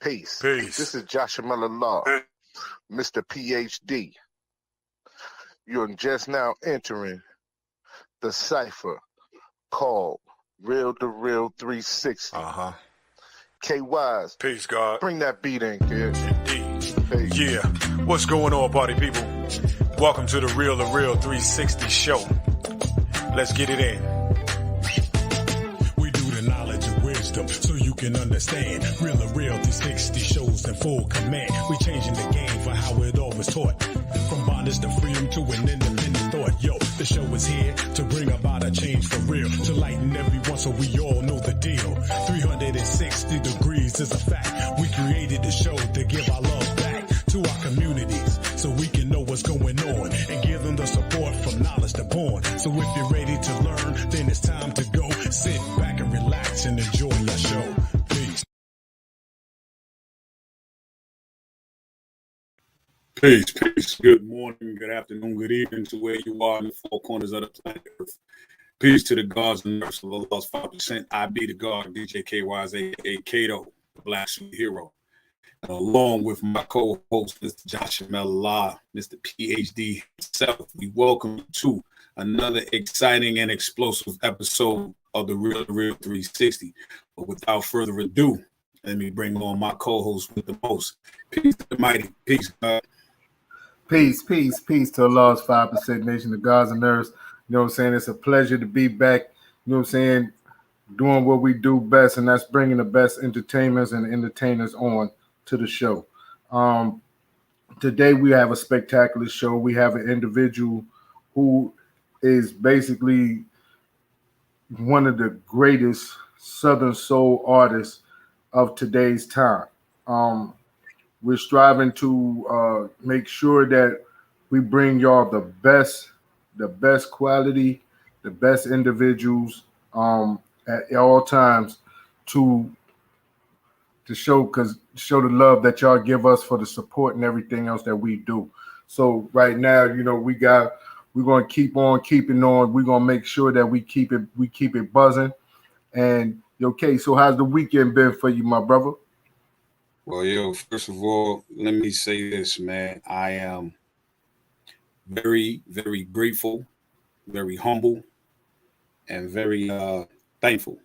Peace. Peace. This is Joshua Law, Mr. PhD. You're just now entering the cipher called Real to Real 360. K-Wise. Peace, God. Bring that beat in, kid. Indeed. Peace. Yeah. What's going on, party people? Welcome to the Real to Real 360 show. Let's get it in. We do the knowledge and wisdom so you can understand. Real to Real 360 shows in full command. We changing the game for how it all was taught. From bondage to freedom to an independent thought. Yo, the show is here to bring about a change for real. To lighten everyone so we all know the deal. 360 degrees is a fact. We created the show to give our love back to our communities so we can know what's going on and give them the support from knowledge to born. So if you're ready to learn, then it's time to go. Sit back and relax and enjoy your show. Peace. Peace. Good morning, good afternoon, good evening to where you are in the four corners of the planet Earth. Peace to the gods and nurse of the lost 5%. I be the God, DJ KY's aka Kato, the Black Superhero. And along with my co-host, Mr. Joshua Mellah, Mr. PhD himself, we welcome you to another exciting and explosive episode of the Real 360. But without further ado, let me bring on my co-host with the most. Peace to the mighty. Peace, God. Peace to the lost 5% nation, the gods and nerves. You know what I'm saying? It's a pleasure to be back, you know what I'm saying, doing what we do best, and that's bringing the best entertainers and entertainers on to the show. Today we have a spectacular show. We have an individual who is basically one of the greatest Southern soul artists of today's time. We're striving to make sure that we bring y'all the best quality, the best individuals at all times to show the love that y'all give us for the support and everything else that we do. So right now, you know, we're going to keep on keeping on. We're going to make sure that we keep it buzzing. And okay, so how's the weekend been for you, my brother? Well, first of all, let me say this, man. I am very, very grateful, very humble, and very thankful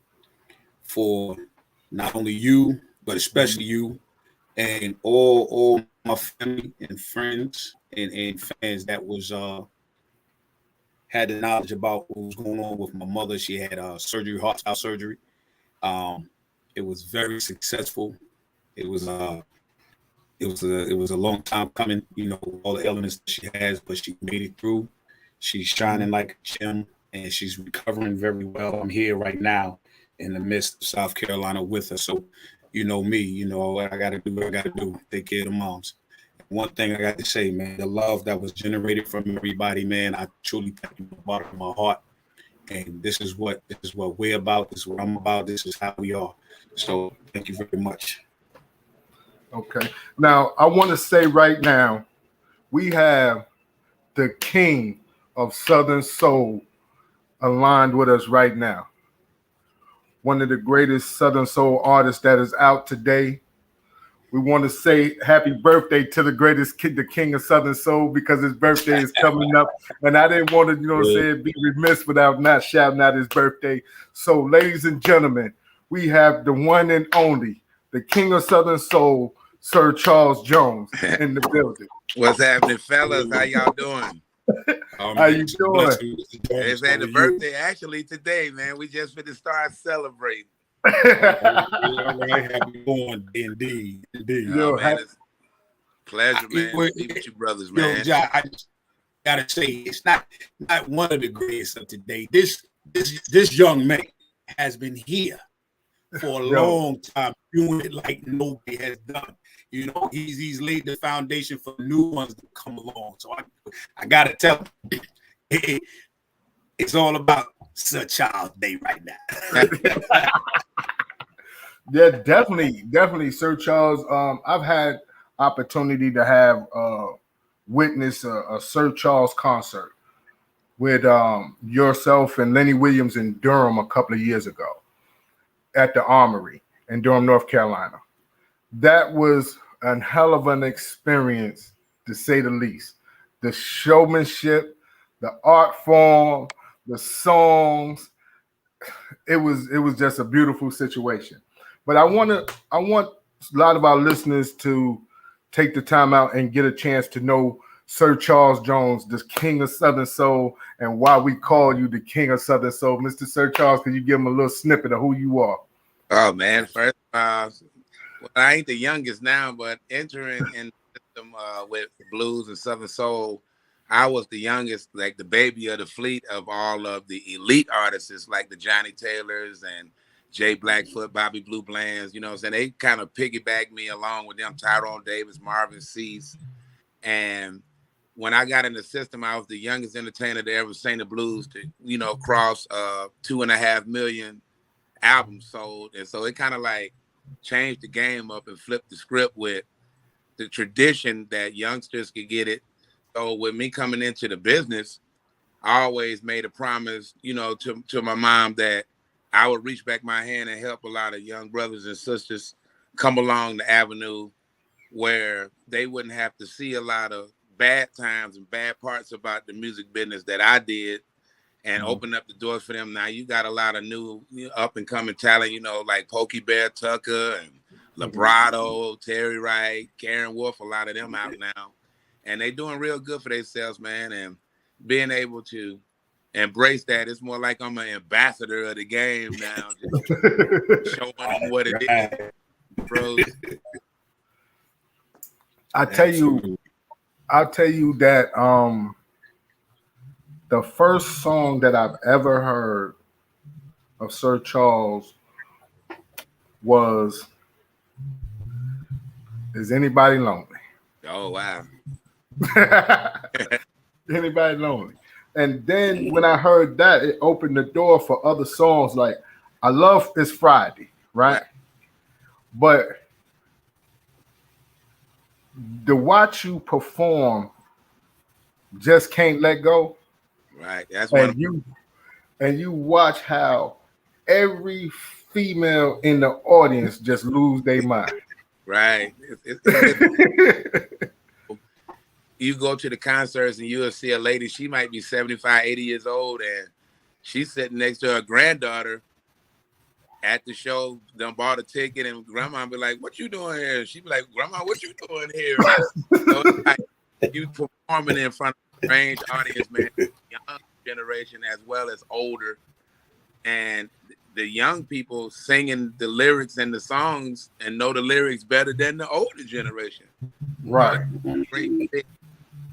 for not only you, but especially you and all my family and friends and fans that was had the knowledge about what was going on with my mother. She had surgery, heart style surgery. It was very successful. It was a long time coming, you know, all the elements that she has, but she made it through. She's shining like a gem, and she's recovering very well. I'm here right now in the midst of South Carolina with her. So, you know me, you know, I got to do what I got to do, take care of the moms. One thing I got to say, man, the love that was generated from everybody, man, I truly thank you from the bottom of my heart. And this is what we're about. This is what I'm about. This is how we are. So thank you very much. Okay. Now, I want to say right now, we have the king of Southern Soul aligned with us right now. One of the greatest Southern Soul artists that is out today. We want to say happy birthday to the greatest kid, the king of Southern Soul, because his birthday is coming up. And I didn't want to, you know what I'm saying, be remiss without not shouting out his birthday. So, ladies and gentlemen, we have the one and only, the king of Southern Soul, Sir Charles Jones in the building. What's happening, fellas? How y'all doing? How you doing? It's the birthday actually today, man. We just finna start celebrating. Happy born, indeed. Oh, man, it's pleasure, man. Be with you brothers, man. John, I just gotta say, it's not one of the greatest of today. This young man has been here for a long time, doing it like nobody has done. You know, he's laid the foundation for new ones to come along. So I gotta tell him, it's all about Sir Charles Day right now. Yeah, definitely, Sir Charles. I've had opportunity to have witness a Sir Charles concert with yourself and Lenny Williams in Durham a couple of years ago at the Armory in Durham, North Carolina. that was a hell of an experience, to say the least. The showmanship, the art form, the songs, it was just a beautiful situation. But I want a lot of our listeners to take the time out and get a chance to know Sir Charles Jones, the King of Southern Soul, and why we call you the King of Southern Soul. Mr. Sir Charles, could you give them a little snippet of who you are? Oh man, first, well, I ain't the youngest now, but entering in the system with blues and Southern Soul, I was the youngest, like the baby of the fleet of all of the elite artists, like the Johnny Taylors and Jay Blackfoot, Bobby Blue Blands. You know what I'm saying? They kind of piggybacked me along with them, Tyrone Davis, Marvin Sease. And when I got in the system, I was the youngest entertainer to ever sing the blues to, cross 2.5 million albums sold. And so it kind of like changed the game up and flipped the script with the tradition that youngsters could get it. So with me coming into the business, I always made a promise, to my mom that I would reach back my hand and help a lot of young brothers and sisters come along the avenue where they wouldn't have to see a lot of bad times and bad parts about the music business that I did, and open up the doors for them. Now you got a lot of new up and coming talent, like Pokey Bear Tucker and Librato, Terry Wright, Karen Wolf, a lot of them out now. And they doing real good for themselves, man. And being able to embrace that, it's more like I'm an ambassador of the game now, just showing them what it is, bro. I'll tell you that the first song that I've ever heard of Sir Charles was "Is Anybody Lonely?" Oh wow. Anybody lonely? And then when I heard that, it opened the door for other songs. Like I love It's Friday, right? But to watch you perform, Just Can't Let Go. Right. That's and you watch how every female in the audience just lose their mind. Right. You go to the concerts and you'll see a lady, she might be 75, 80 years old, and she's sitting next to her granddaughter at the show, done bought a ticket, and grandma be like, "What you doing here?" She be like, "Grandma, what you doing here?" So it's like you performing in front of a strange audience, man, young generation as well as older. And the young people singing the lyrics and the songs and know the lyrics better than the older generation. Right. Great thing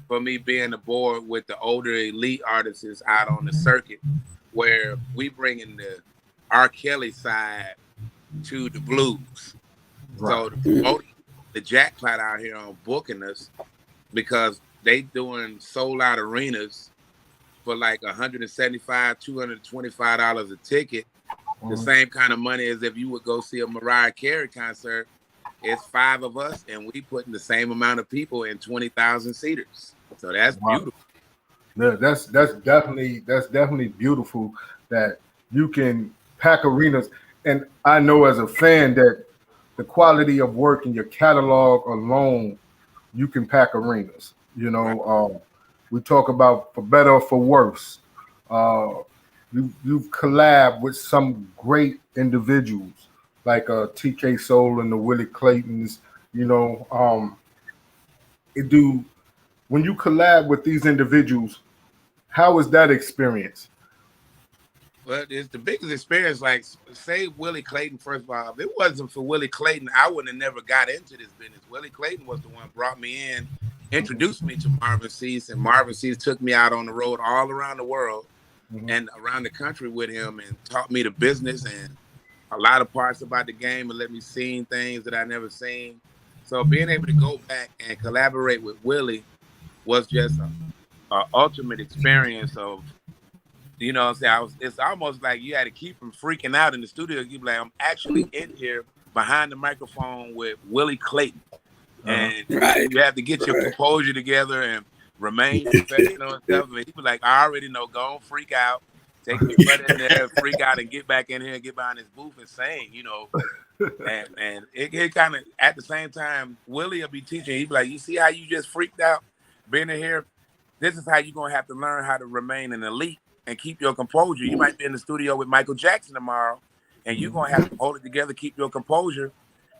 for me being aboard with the older elite artists out on the circuit, where we bring in the R. Kelly side to the blues. Right. So the jackpot out here on booking us, because they doing sold out arenas for like $175, $225 a ticket. The same kind of money as if you would go see a Mariah Carey concert. It's 5 of us, and we putting the same amount of people in 20,000 seaters. So that's beautiful. Yeah, that's definitely beautiful that you can pack arenas. And I know as a fan that the quality of work in your catalog alone, you can pack arenas. We talk about for better or for worse. You've collabed with some great individuals like TK Soul and the Willie Claytons. When you collab with these individuals, how is that experience? Well, it's the biggest experience. Like, say Willie Clayton, first of all, if it wasn't for Willie Clayton, I wouldn't have never got into this business. Willie Clayton was the one who brought me in, introduced me to Marvin Sease, and Marvin Sease took me out on the road all around the world and around the country with him, and taught me the business and a lot of parts about the game, and let me see things that I never seen. So being able to go back and collaborate with Willie was just an ultimate experience of, it's almost like you had to keep from freaking out in the studio. You be like, I'm actually in here behind the microphone with Willie Clayton. And you have to get your composure together and remain professional and stuff. And he was like, I already know, go on, freak out. take your butt in there, freak out, and get back in here and get behind his booth and sing, you know. And it kind of, at the same time, Willie will be teaching. He'll be like, you see how you just freaked out being in here? This is how you're going to have to learn how to remain an elite and keep your composure. You might be in the studio with Michael Jackson tomorrow, and you're going to have to hold it together, keep your composure,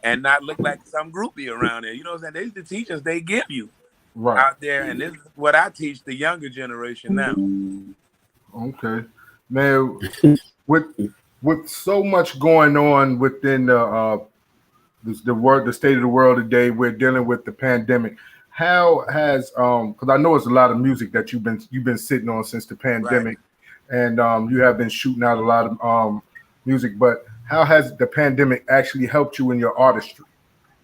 and not look like some groupie around there. You know what I'm saying? These are the teachers they give you out there, and this is what I teach the younger generation now. Okay. Man, with so much going on within the state of the world today, we're dealing with the pandemic. How has because I know it's a lot of music that you've been sitting on since the pandemic, and you have been shooting out a lot of music, but how has the pandemic actually helped you in your artistry?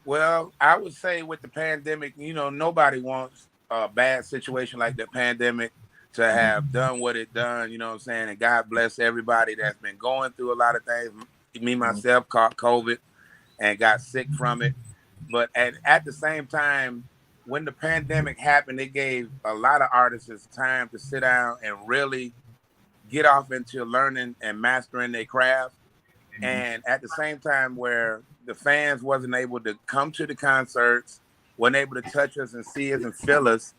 Well, I would say with the pandemic, you know, nobody wants a bad situation like the pandemic to have done what it done, you know what I'm saying? And God bless everybody that's been going through a lot of things. Me, myself, caught COVID and got sick from it. But at the same time, when the pandemic happened, it gave a lot of artists time to sit down and really get off into learning and mastering their craft. And at the same time where the fans wasn't able to come to the concerts, weren't able to touch us and see us and feel us,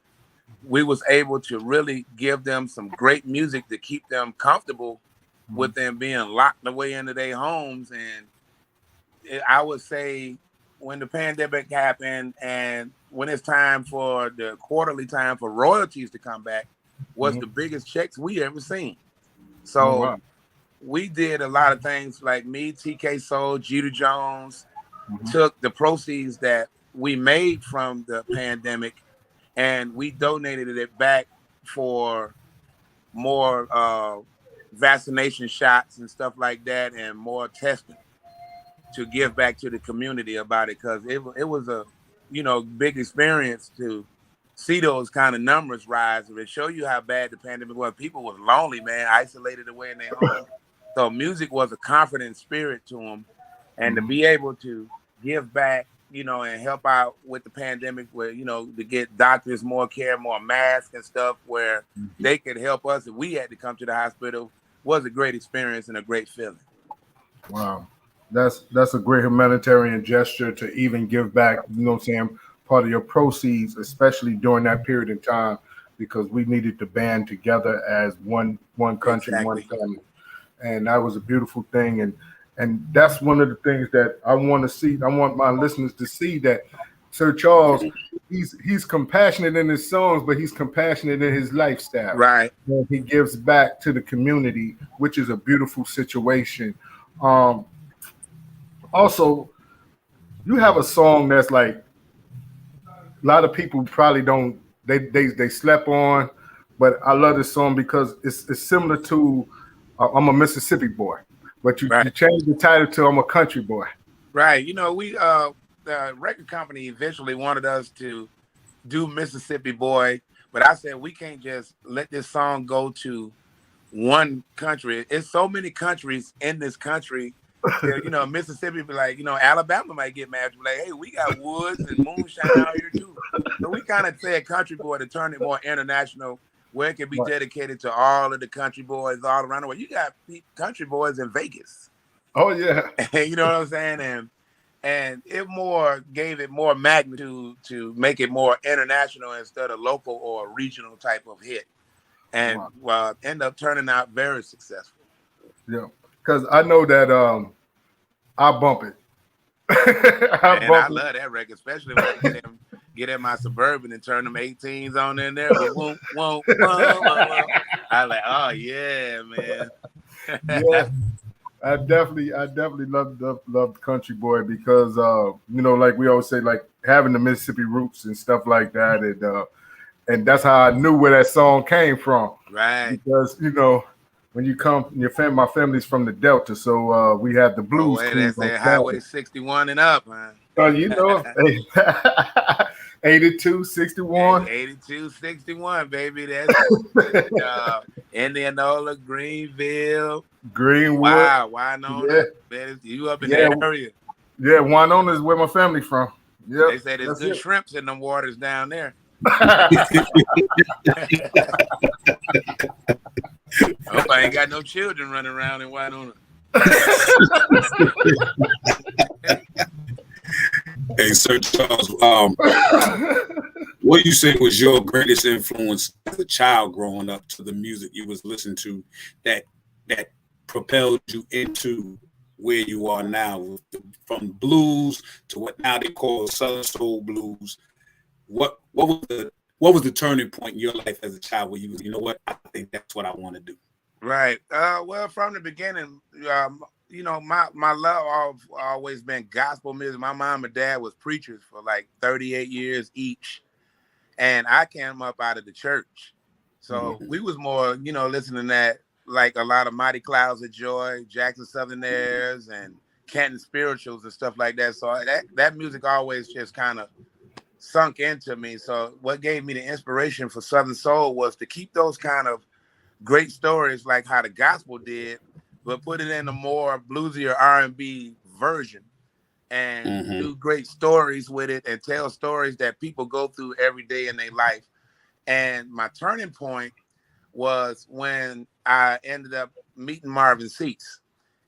we was able to really give them some great music to keep them comfortable with them being locked away into their homes. And I would say when the pandemic happened and when it's time for the quarterly time for royalties to come back was the biggest checks we ever seen. So we did a lot of things like me, TK Soul, Jeter Jones, took the proceeds that we made from the pandemic and we donated it back for more vaccination shots and stuff like that and more testing to give back to the community about it, because it was a, you know, big experience to see those kind of numbers rise. It show you how bad the pandemic was. People was lonely, man, isolated away in their home. So music was a confident spirit to them, and to be able to give back, you know, and help out with the pandemic, where, you know, to get doctors more care, more masks and stuff, where they could help us if we had to come to the hospital, was a great experience and a great feeling. Wow. That's a great humanitarian gesture to even give back, you know what I'm saying, part of your proceeds, especially during that period of time, because we needed to band together as one country, one family. And that was a beautiful thing. And that's one of the things that I want to see. I want my listeners to see that Sir Charles, he's compassionate in his songs, but he's compassionate in his lifestyle. Right. And he gives back to the community, which is a beautiful situation. Also, you have a song that's like a lot of people probably don't, they slept on, but I love this song because it's similar to I'm a Mississippi boy, but you changed the title to I'm a country boy. Right. You know, we the record company eventually wanted us to do Mississippi Boy, but I said we can't just let this song go to one country. It's so many countries in this country. You know, Mississippi be like, you know, Alabama might get mad. Be like, hey, we got woods and moonshine out here too. So we kind of said country boy to turn it more international, where it can be dedicated to all of the country boys all around the world. You got country boys in Vegas. Oh yeah. You know what I'm saying? And it more gave it more magnitude to make it more international instead of local or regional type of hit. And end up turning out very successful. Yeah. Because I know that I bump it. I love that record, especially when I get in my Suburban and turn them 18s on in there. Whoom, whoom, whoom. I like, oh yeah, man. Yeah, I definitely love Country Boy because you know, like we always say, like having the Mississippi roots and stuff like that, and that's how I knew where that song came from. Right. Because you know, when you come, my family's from the Delta, so we have the blues. That's that Highway 61 and up, man. Oh, you know, 82, 61. 82, 61, baby. That's Indianola, Greenville. Greenwood. Wow, Winona. Yeah. You up in that area. Yeah, Winona is where my family from. Yeah. They say there's good shrimps in them waters down there. I hope I ain't got no children running around in Winona. Hey, Sir Charles, what do you say was your greatest influence as a child growing up to the music you was listening to that propelled you into where you are now, from blues to what now they call Southern Soul blues? What was the turning point in your life as a child where you was, you know what, I think that's what I want to do? Right. Well, from the beginning, my love always been gospel music. My mom and dad was preachers for like 38 years each, and I came up out of the church, so we was more, listening to that, like a lot of Mighty Clouds of Joy, Jackson Southern Airs, and Canton Spirituals and stuff like that. So that music always just kind of sunk into me. So what gave me the inspiration for Southern Soul was to keep those kind of great stories like how the gospel did, but put it in a more bluesy or R&B version and do great stories with it and tell stories that people go through every day in their life. And my turning point was when I ended up meeting Marvin Sease.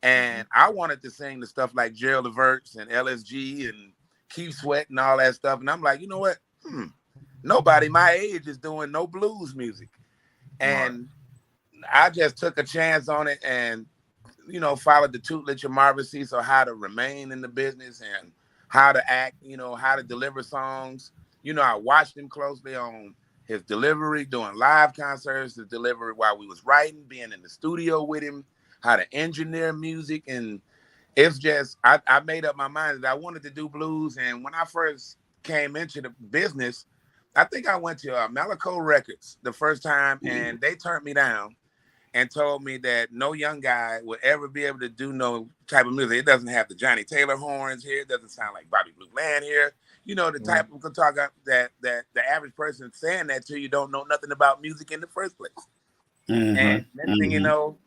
And I wanted to sing the stuff like Gerald Leverts and LSG and Keith Sweat and all that stuff. And I'm like, you know what? Nobody my age is doing no blues music. And I just took a chance on it and, followed the tutelage of Marvin Sease on how to remain in the business and how to act, how to deliver songs. I watched him closely on his delivery, doing live concerts, his delivery while we was writing, being in the studio with him, how to engineer music. And it's just, I made up my mind that I wanted to do blues. And when I first came into the business, I think I went to Malaco Records the first time, and they turned me down and told me that no young guy would ever be able to do no type of music. It doesn't have the Johnny Taylor horns here. It doesn't sound like Bobby Blue Bland here. The type of guitar that the average person saying that to you don't know nothing about music in the first place. And next thing you know,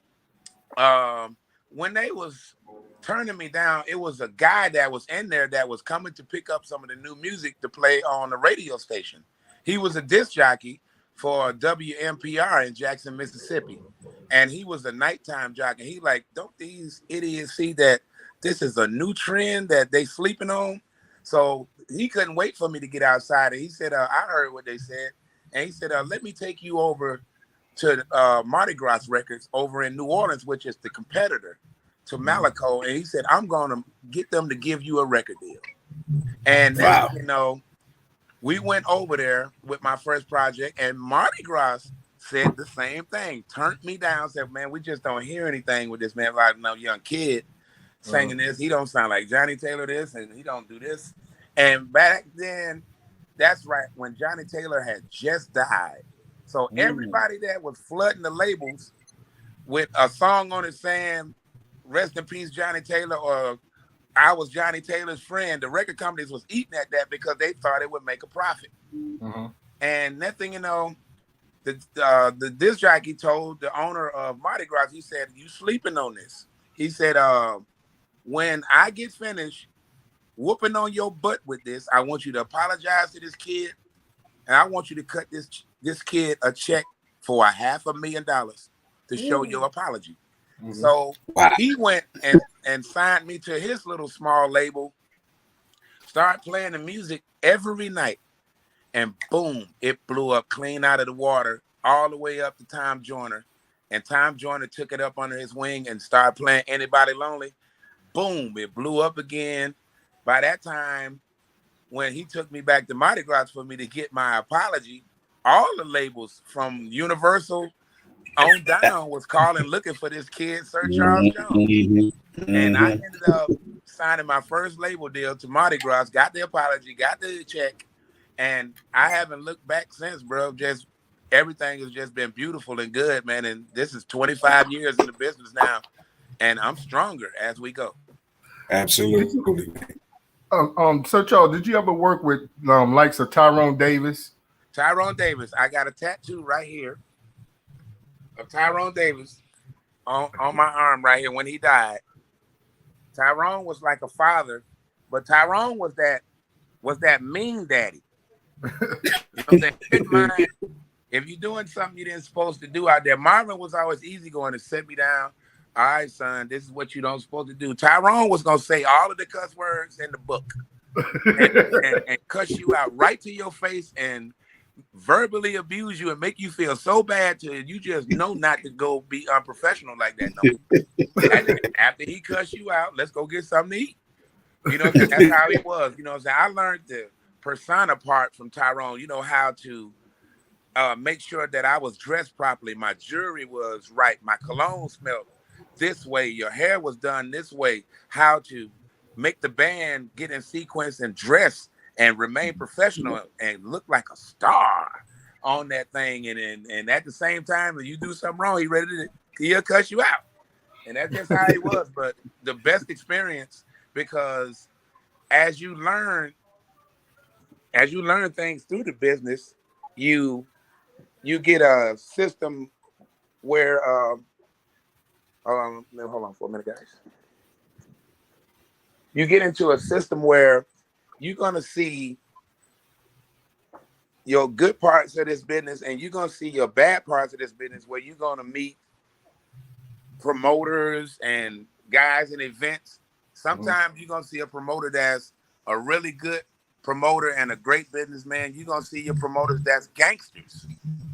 when they was turning me down, it was a guy that was in there that was coming to pick up some of the new music to play on the radio station. He was a disc jockey for WMPR in Jackson, Mississippi. And he was a nighttime jockey. He like, don't these idiots see that this is a new trend that they sleeping on? So he couldn't wait for me to get outside. And he said, I heard what they said. And he said, let me take you over to Mardi Gras Records over in New Orleans, which is the competitor to Malaco. And he said, I'm going to get them to give you a record deal. And then, we went over there with my first project, and Mardi Gras said the same thing, turned me down, said, man, we just don't hear anything with this man, like no young kid singing this. He don't sound like Johnny Taylor this, and he don't do this. And back then, that's right, when Johnny Taylor had just died. So everybody that was flooding the labels with a song on it saying, rest in peace, Johnny Taylor, or I was Johnny Taylor's friend, the record companies was eating at that because they thought it would make a profit. And next thing you know, the disc jockey told the owner of Mardi Gras, he said, you sleeping on this. He said, when I get finished whooping on your butt with this, I want you to apologize to this kid, and I want you to cut this kid a check for $500,000 to show your apology. So he went and signed me to his little small label, started playing the music every night, and boom, it blew up clean out of the water all the way up to Tom Joyner. And Tom Joyner took it up under his wing and started playing Anybody Lonely. Boom, it blew up again. By that time, when he took me back to Mardi Gras for me to get my apology, all the labels from Universal on down was calling looking for this kid, Sir Charles Jones. And I ended up signing my first label deal to Mardi Gras, got the apology, got the check, and I haven't looked back since, bro. Just everything has just been beautiful and good, man. And this is 25 years in the business now, and I'm stronger as we go. Absolutely. Sir Charles, did you ever work with likes of Tyrone Davis? Tyrone Davis, I got a tattoo right here of Tyrone Davis on my arm right here when he died. Tyrone was like a father, but Tyrone was that mean daddy. You know what I'm saying? if you're doing something you didn't supposed to do out there, Marvin was always easy going to sit me down. All right, son, this is what you don't supposed to do. Tyrone was gonna say all of the cuss words in the book and cuss you out right to your face and verbally abuse you and make you feel so bad till you just know not to go be unprofessional like that no more. And after he cuss you out, let's go get something to eat. You know, that's how he was. You know what I'm saying? I learned the persona part from Tyrone, you know, how to make sure that I was dressed properly. My jewelry was right. My cologne smelled this way. Your hair was done this way. How to make the band get in sequence and dress and remain professional and look like a star on that thing. And at the same time, if you do something wrong, he'll cuss you out. And that's just how he was. But the best experience, because as you learn things through the business, you get a system where hold on for a minute, guys. You get into a system where you're gonna see your good parts of this business and you're gonna see your bad parts of this business, where you're gonna meet promoters and guys in events. Sometimes you're gonna see a promoter that's a really good promoter and a great businessman. You're gonna see your promoters that's gangsters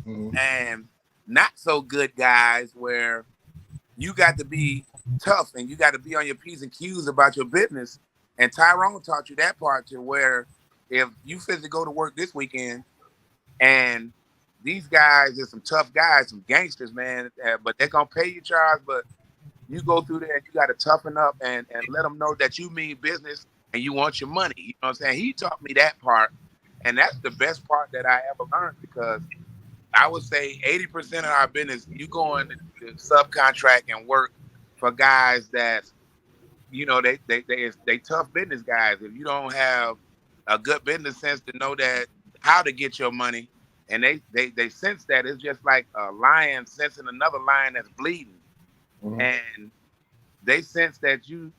and not so good guys, where you got to be tough and you got to be on your P's and Q's about your business. And Tyrone taught you that part, to where if you physically go to work this weekend and these guys are some tough guys, some gangsters, man, but they're going to pay you, Charles, but you go through there and you got to toughen up and let them know that you mean business and you want your money. You know what I'm saying? He taught me that part. And that's the best part that I ever learned, because I would say 80% of our business, you go in to subcontract and work for guys that, you know, they tough business guys. If you don't have a good business sense to know that how to get your money, and they sense that, it's just like a lion sensing another lion that's bleeding, and they sense that you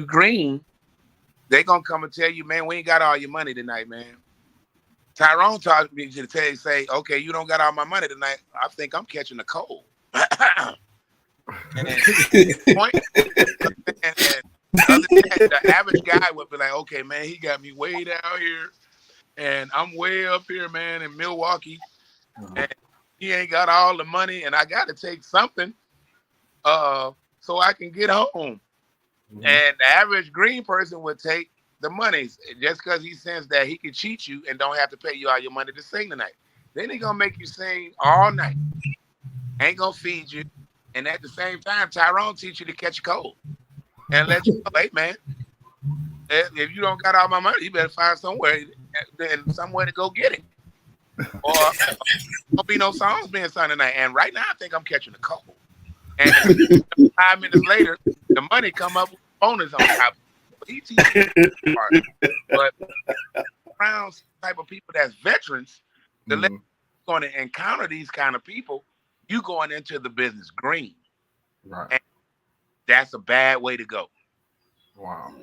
green, they gonna come and tell you, man, we ain't got all your money tonight, man. Tyrone taught me to say, okay, you don't got all my money tonight. I think I'm catching a cold. and the average guy would be like, okay, man, he got me way down here, and I'm way up here, man, in Milwaukee, and he ain't got all the money, and I got to take something so I can get home. And the average green person would take the money just because he says that he can cheat you and don't have to pay you all your money to sing tonight. Then he gonna make you sing all night, ain't gonna feed you, and at the same time, Tyrone teach you to catch a cold and let you know, hey man, if you don't got all my money, you better find somewhere to go get it, or there'll be no songs being sung tonight. And right now, I think I'm catching a cold. And 5 minutes later, the money come up with bonus on top. He teaches part. But around type of people that's veterans, the less you're going to encounter these kind of people, you going into the business green. Right. And that's a bad way to go. Wow.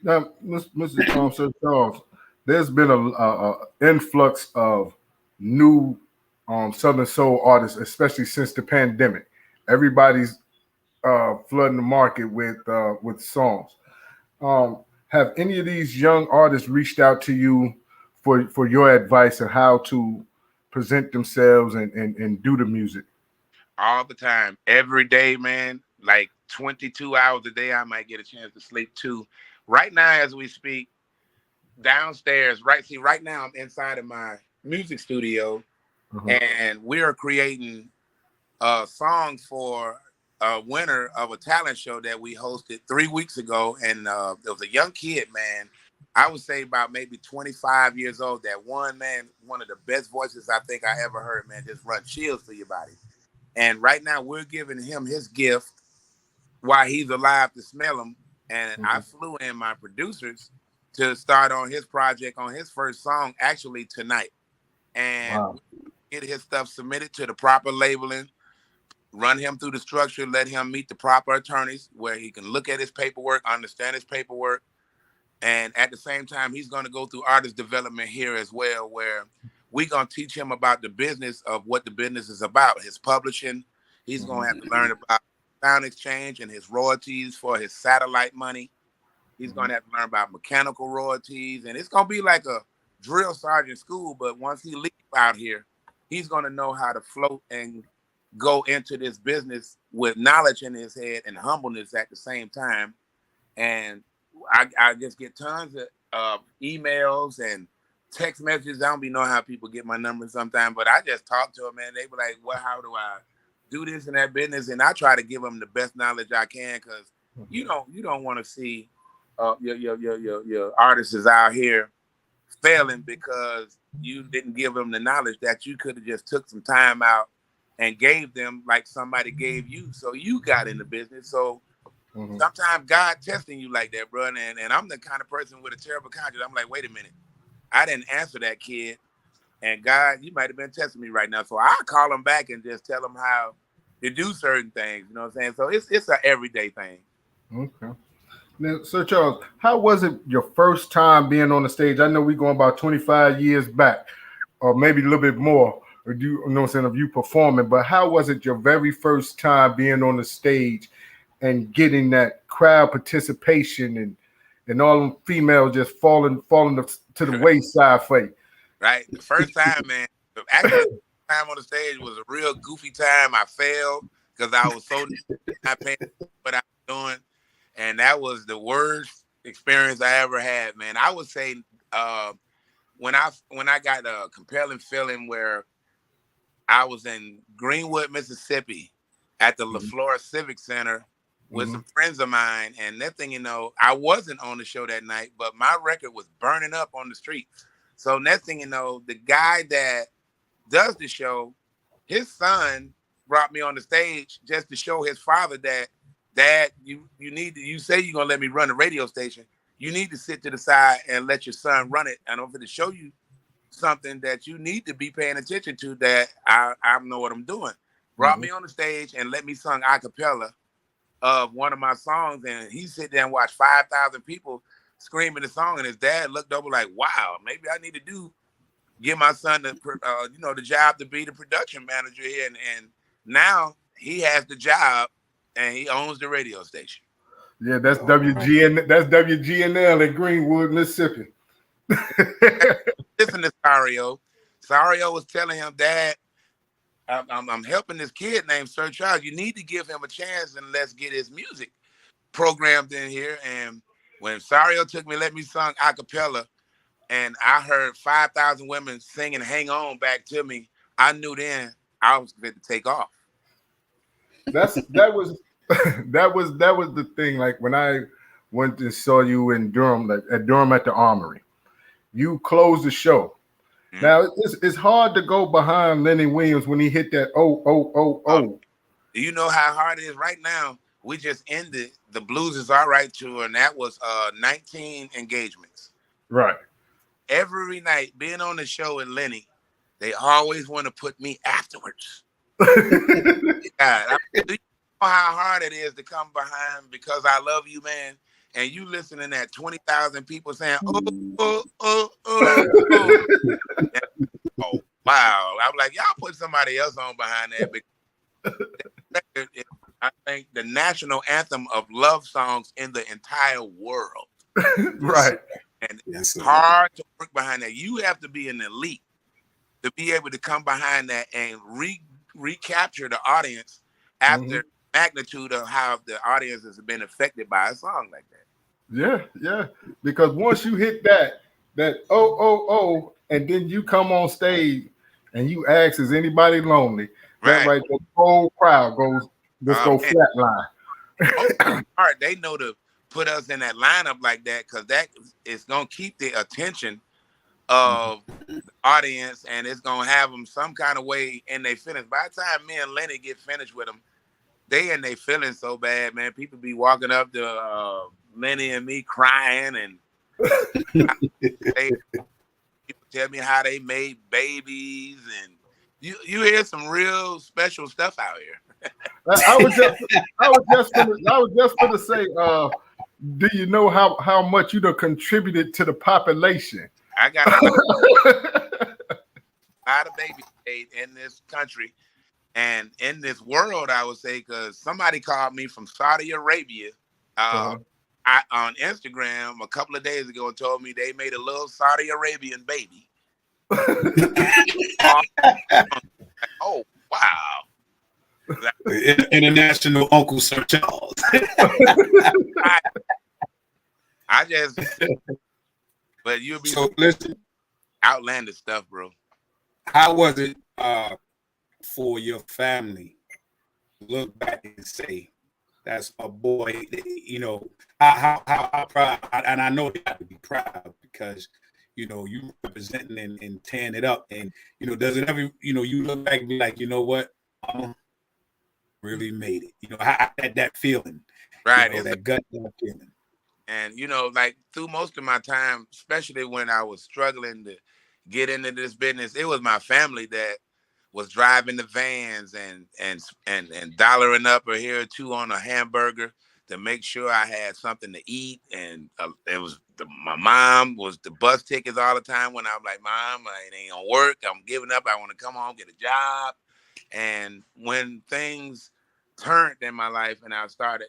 Now, Mr. Sir Charles, there's been a influx of new Southern Soul artists, especially since the pandemic. Everybody's flooding the market with songs. Have any of these young artists reached out to you for your advice on how to present themselves and do the music? All the time, every day, man. Like 22 hours a day, I might get a chance to sleep too. Right now, as we speak, downstairs, right now I'm inside of my music studio, and we are creating songs for a winner of a talent show that we hosted 3 weeks ago. And there was a young kid, man, I would say about maybe 25 years old, that one of the best voices I think I ever heard, man, just run chills through your body. And right now we're giving him his gift while he's alive to smell him. And I flew in my producers to start on his project, on his first song, actually tonight. And get his stuff submitted to the proper labeling, run him through the structure, let him meet the proper attorneys where he can look at his paperwork, understand his paperwork. And at the same time, he's going to go through artist development here as well, where we're going to teach him about the business of what the business is about, his publishing. He's going to have to learn about sound exchange and his royalties for his satellite money. He's going to have to learn about mechanical royalties. And it's going to be like a drill sergeant school. But once he leaves out here, he's going to know how to float and go into this business with knowledge in his head and humbleness at the same time. And I just get tons of emails and text messages. I don't be know how people get my number sometimes, but I just talk to them, man. They be like, well, how do I do this and that business? And I try to give them the best knowledge I can, because you don't want to see your artists is out here failing because you didn't give them the knowledge that you could have just took some time out and gave them like somebody gave you, so you got in the business. So sometimes God testing you like that, bro. And I'm the kind of person with a terrible conscience. I'm like, wait a minute, I didn't answer that kid, and God, you might have been testing me right now. So I call him back and just tell him how to do certain things. You know what I'm saying? So it's an everyday thing. Okay. Now, Sir Charles, how was it your first time being on the stage? I know we're going about 25 years back, or maybe a little bit more, or you know what I'm saying, of you performing, but how was it your very first time being on the stage and getting that crowd participation and all them females just falling to the wayside for you? Right. The first time, man, actually the time on the stage was a real goofy time. I failed because I was so not paying what I was doing. And that was the worst experience I ever had, man. I would say when I got a compelling feeling where I was in Greenwood, Mississippi at the LaFleur Civic Center with some friends of mine. And that thing, you know, I wasn't on the show that night, but my record was burning up on the street. So next thing you know, the guy that does the show, his son brought me on the stage just to show his father that, Dad, you say you're gonna let me run a radio station. You need to sit to the side and let your son run it. And I'm going to show you something that you need to be paying attention to, that I know what I'm doing. Brought me on the stage and let me sing a cappella of one of my songs, and he sit there and watch 5,000 people screaming the song, and his dad looked over like, wow, maybe I need to give my son the job to be the production manager here. And now he has the job and he owns the radio station. Yeah, that's WGN. That's WGNL in Greenwood, Mississippi. Listen to Sario. Sario was telling him, Dad, I'm helping this kid named Sir Charles. You need to give him a chance and let's get his music programmed in here. And when Sario took me, let me sing a cappella, and I heard 5,000 women singing "Hang On" back to me, I knew then I was going to take off. That was the thing. Like when I went and saw you in Durham, like at Durham at the Armory, you closed the show. Now it's hard to go behind Lenny Williams when he hit that oh. Do you know how hard it is right now? We just ended the Blues Is All Right tour, and that was 19 engagements. Right. Every night being on the show with Lenny, they always want to put me afterwards. God, do you know how hard it is to come behind Because I Love You, man? And you listening at 20,000 people saying, oh, wow. I'm like, y'all put somebody else on behind that. Because I think the national anthem of love songs in the entire world. Right. And it's hard to work behind that. You have to be an elite to be able to come behind that and recapture the audience after the magnitude of how the audience has been affected by a song like that. Yeah. Because once you hit that oh, and then you come on stage and you ask, is anybody lonely? That right, the whole crowd goes flatline. They know to put us in that lineup like that, because that is gonna keep the attention of the audience, and it's gonna have them some kind of way in their feelings. By the time me and Lenny get finished with them, they in their feelings so bad, man. People be walking up to Lenny and me crying, and people tell me how they made babies, and you hear some real special stuff out here. I was just gonna say, do you know how much you done contributed to the population? I got a lot of babies made in this country and in this world, I would say, because somebody called me from Saudi Arabia on Instagram a couple of days ago and told me they made a little Saudi Arabian baby. Oh, wow. International Uncle Sir Charles. I just, but you'll be so listen. Outlandish stuff, bro. How was it for your family to look back and say, "That's my boy"? You know, how proud, and I know they have to be proud because you know you representing and tearing it up, and you know, does it ever, you know, you look back and be like, you know what, really made it. You know, that feeling, right? You know, that gut feeling. And you know, like through most of my time, especially when I was struggling to get into this business, it was my family that was driving the vans and dollaring up a here or two on a hamburger to make sure I had something to eat. And it was my mom was the bus tickets all the time when I'm like, Mom, it ain't gonna work. I'm giving up. I want to come home, get a job. And when things turned in my life and I started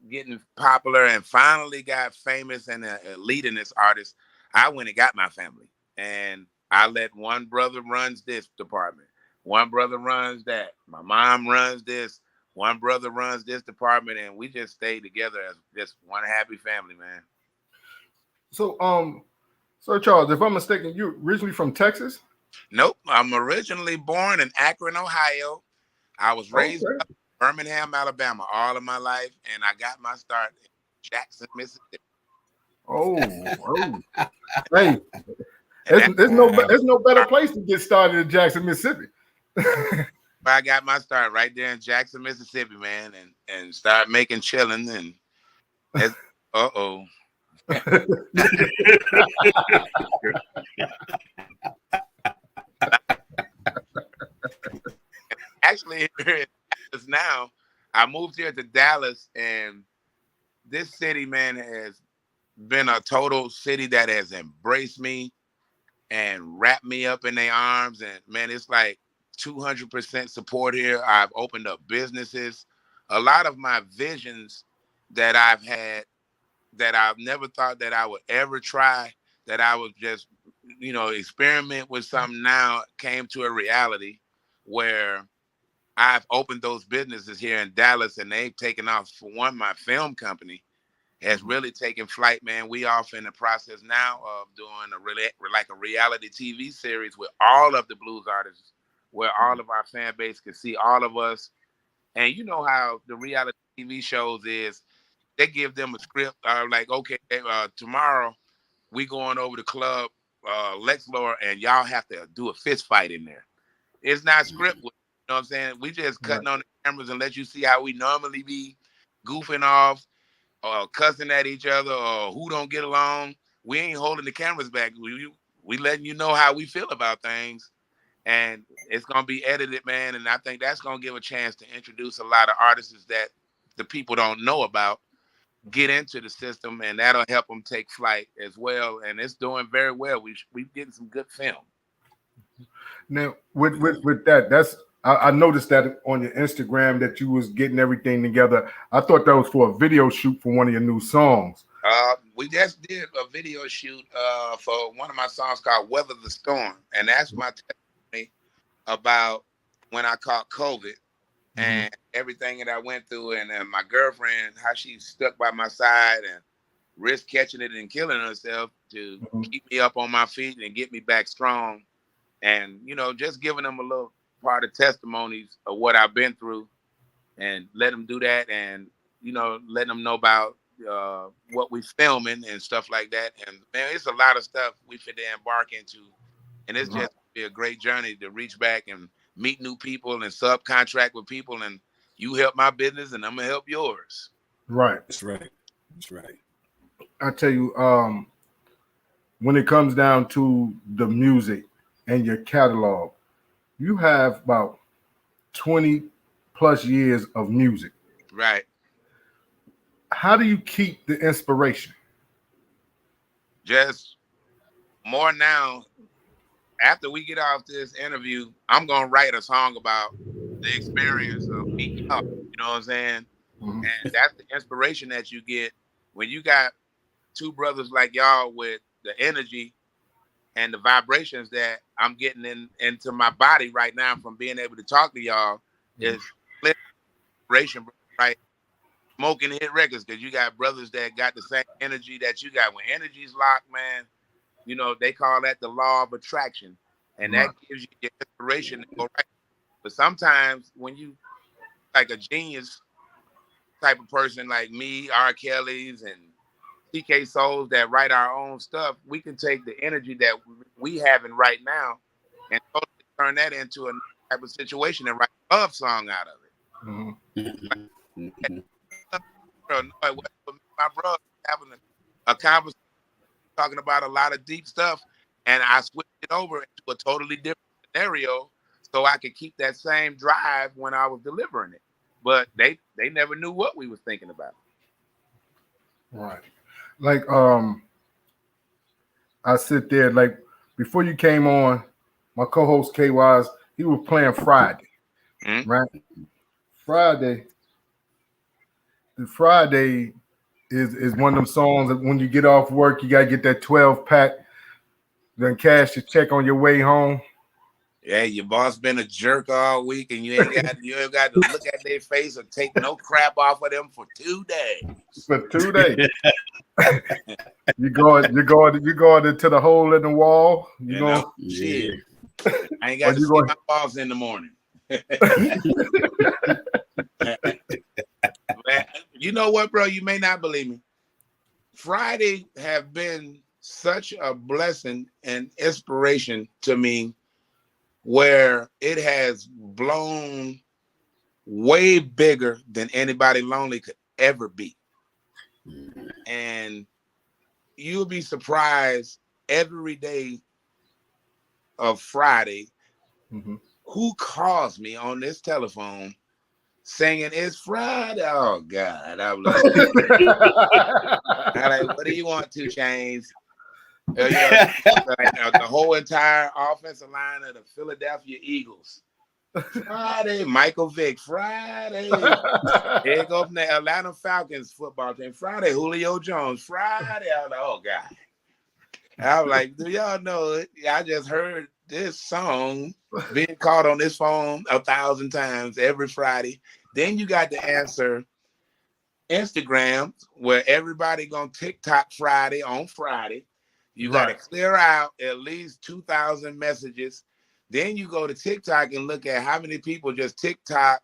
getting popular and finally got famous and a leading this artist, I went and got my family. And I let one brother runs this department. One brother runs that. My mom runs this. One brother runs this department. And we just stayed together as just one happy family, man. So, Sir Charles, if I'm mistaken, you're originally from Texas? Nope. I'm originally born in Akron, Ohio. I was raised in Birmingham, Alabama, all of my life, and I got my start in Jackson, Mississippi. Hey, there's no better place to get started in Jackson, Mississippi. I got my start right there in Jackson, Mississippi, man, and start making chillin' and Actually, here in Dallas now, I moved here to Dallas, and this city, man, has been a total city that has embraced me and wrapped me up in their arms. And man, it's like 200% support here. I've opened up businesses. A lot of my visions that I've had that I've never thought that I would ever try, that I would just, you know, experiment with something now came to a reality where I've opened those businesses here in Dallas and they've taken off. For one, my film company has really taken flight, man. We off in the process now of doing a reality TV series with all of the blues artists, where all of our fan base can see all of us. And you know how the reality TV shows is, they give them a script, like, okay, tomorrow we going over to Club Lexlore and y'all have to do a fist fight in there. It's not script, you know what I'm saying? We just cutting on the cameras and let you see how we normally be goofing off, or cussing at each other, or who don't get along. We ain't holding the cameras back. We letting you know how we feel about things, and it's gonna be edited, man. And I think that's gonna give a chance to introduce a lot of artists that the people don't know about, get into the system, and that'll help them take flight as well. And it's doing very well. We getting some good film. Now, with that, that's I noticed that on your Instagram that you was getting everything together. I thought that was for a video shoot for one of your new songs. We just did a video shoot for one of my songs called "Weather the Storm," and that's my testimony about when I caught COVID and everything that I went through, and my girlfriend, how she stuck by my side and risked catching it and killing herself to keep me up on my feet and get me back strong. And, you know, just giving them a little part of testimonies of what I've been through and let them do that. And, you know, letting them know about what we filming and stuff like that. And man, it's a lot of stuff we fit to embark into. And it's just be a great journey to reach back and meet new people and subcontract with people. And you help my business and I'm gonna help yours. Right. That's right. That's right. I tell you, when it comes down to the music and your catalog, you have about 20 plus years of music. Right. How do you keep the inspiration? Just more now after we get off this interview, I'm gonna write a song about the experience of meeting y'all. You know what I'm saying? Mhm. And that's the inspiration that you get when you got two brothers like y'all with the energy and the vibrations that I'm getting into my body right now from being able to talk to y'all is inspiration, right? Smoking hit records because you got brothers that got the same energy that you got. When energy's locked, man, you know, they call that the law of attraction. And that Right. gives you the inspiration to go right. But sometimes when you like a genius type of person like me, R. Kelly's and TK Souls that write our own stuff, we can take the energy that we having right now and totally turn that into a type of situation and write a love song out of it. Mhm. Mhm. My brother having a conversation talking about a lot of deep stuff, and I switched it over into a totally different scenario so I could keep that same drive when I was delivering it. But they never knew what we was thinking about. Right. Like I sit there like before you came on, my co-host K Wise, he was playing Friday, Mhm. right? Friday. The Friday is one of them songs that when you get off work, you gotta get that 12 pack, then cash your check on your way home. Yeah, your boss been a jerk all week, and you ain't got to look at their face or take no crap off of them for 2 days. For 2 days. you going into the hole in the wall. You know, shit. I ain't or got to you see going my boss in the morning. Man, you know what, bro? You may not believe me. Friday have been such a blessing and inspiration to me where it has blown way bigger than anybody lonely could ever be. And you'll be surprised every day of Friday Mhm. who calls me on this telephone singing it's Friday. Oh God. I'm like, what do you want, 2 Chains? The whole entire offensive line of the Philadelphia Eagles. Friday, Michael Vick. Friday, here go from the Atlanta Falcons football team. Friday, Julio Jones. Friday, I was like, oh God. I was like, do y'all know it? I just heard this song being called on this phone 1,000 times every Friday. Then you got to answer Instagram where everybody gonna TikTok Friday on Friday. You got to Right. clear out at least 2,000 messages. Then you go to TikTok and look at how many people just TikTok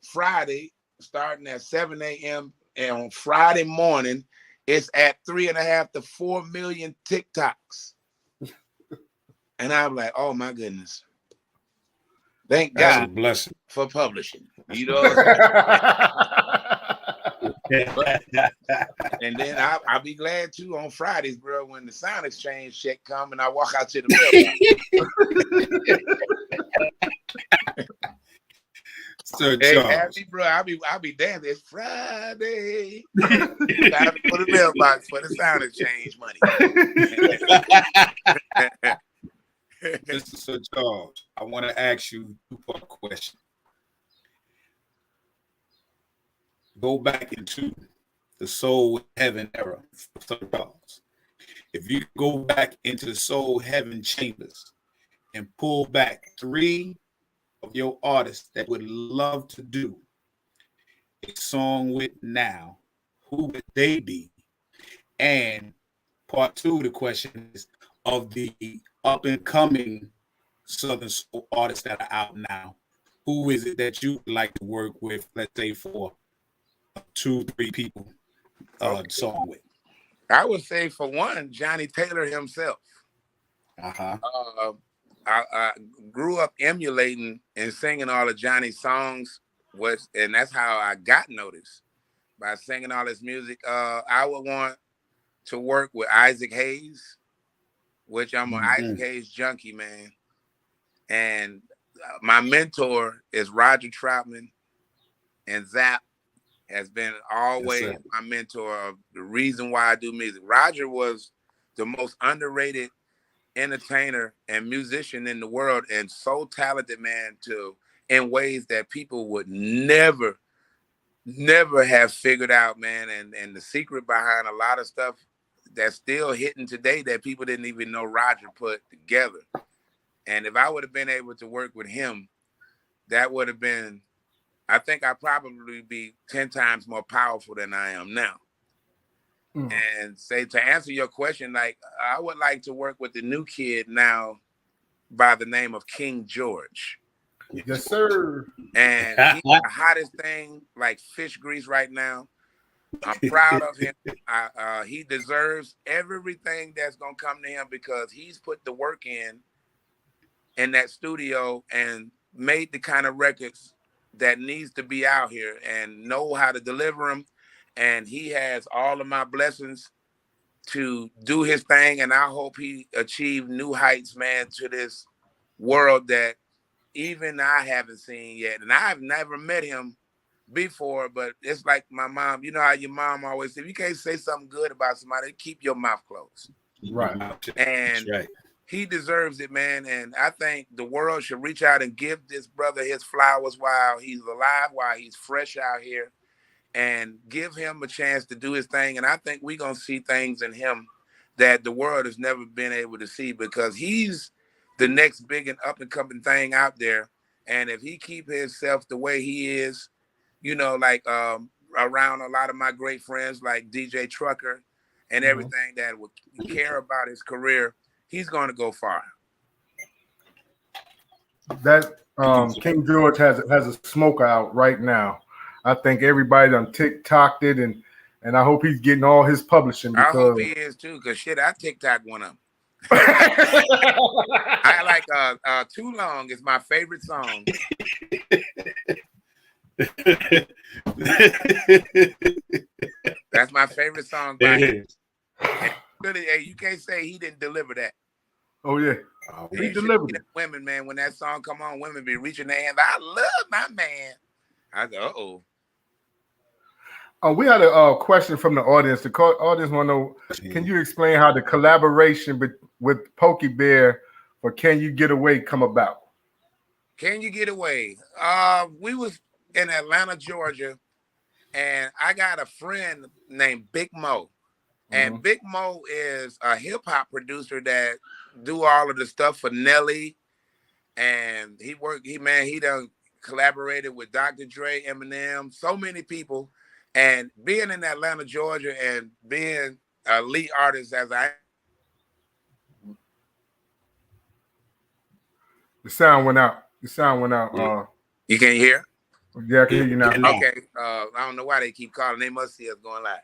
Friday, starting at 7 a.m. and on Friday morning, it's at 3.5 to 4 million TikToks. And I'm like, oh my goodness. Thank That's a God blessing. for publishing. You know what I'm saying? And then I'll be glad too on Fridays, bro, when the sound exchange check come and I walk out to the mailbox. Sir Hey, Charles. happy, bro. I'll be dancing. It's Friday. Time for the mailbox for the sound exchange money. Mr. Sir Charles, I want to ask you a two-part question. Go back into the soul heaven era for Sir Charles. If you go back into the soul heaven chambers and pull back 3 of your artists that would love to do a song with now, who would they be? And part 2 of the question is of the up and coming Southern soul artists that are out now, who is it that you would like to work with, let's say for 2-3 people song with? I would say for one, Johnny Taylor himself. Uh-huh. I grew up emulating and singing all of Johnny's songs, and that's how I got noticed by singing all his music. I would want to work with Isaac Hayes, which I'm an Isaac Hayes junkie, man. And my mentor is Roger Troutman, and Zap has been always my mentor of the reason why I do music. Roger was the most underrated entertainer and musician in the world, and so talented, man, in ways that people would never have figured out, man. And the secret behind a lot of stuff that's still hitting today that people didn't even know Roger put together. And if I would have been able to work with him, that would have been, I think I'd probably be 10 times more powerful than I am now. And say, to answer your question, like, I would like to work with the new kid now by the name of King George. Yes, sir. And he's the hottest thing, like fish grease right now. I'm proud of him. He deserves everything that's going to come to him because he's put the work in that studio and made the kind of records that needs to be out here and know how to deliver them. And he has all of my blessings to do his thing. And I hope he achieve new heights, man, to this world that even I haven't seen yet. And I've never met him before, but it's like my mom, you know how your mom always said, if you can't say something good about somebody, keep your mouth closed. Right. And right. He deserves it, man. And I think the world should reach out and give this brother his flowers while he's alive, while he's fresh out here, and give him a chance to do his thing. And I think we're going to see things in him that the world has never been able to see, because he's the next big and up and coming thing out there. And if he keep himself the way he is, you know, like around a lot of my great friends like DJ Trucker and everything that would care about his career, he's going to go far. That King George has a smoker out right now. I think everybody done TikToked it, and I hope he's getting all his publishing. Because I hope he is too, because shit, I TikTok one of them. I like Too Long is my favorite song. That's my favorite song by him. Really, hey, you can't say he didn't deliver that. Oh yeah, he delivered it. Women, man, when that song come on, women be reaching their hands. I love my man. I go, we had a question from the audience. The audience want to know: can you explain how the collaboration with Pokey Bear for "Can You Get Away" come about? Can You Get Away? We was in Atlanta, Georgia, and I got a friend named Big Mo. And Big Mo is a hip hop producer that do all of the stuff for Nelly, and he done collaborated with Dr. Dre, Eminem, so many people. And being in Atlanta, Georgia, and being a lead artist as I am. The sound went out. You can't hear? Yeah, I can hear you now. Okay. I don't know why they keep calling. They must see us going live.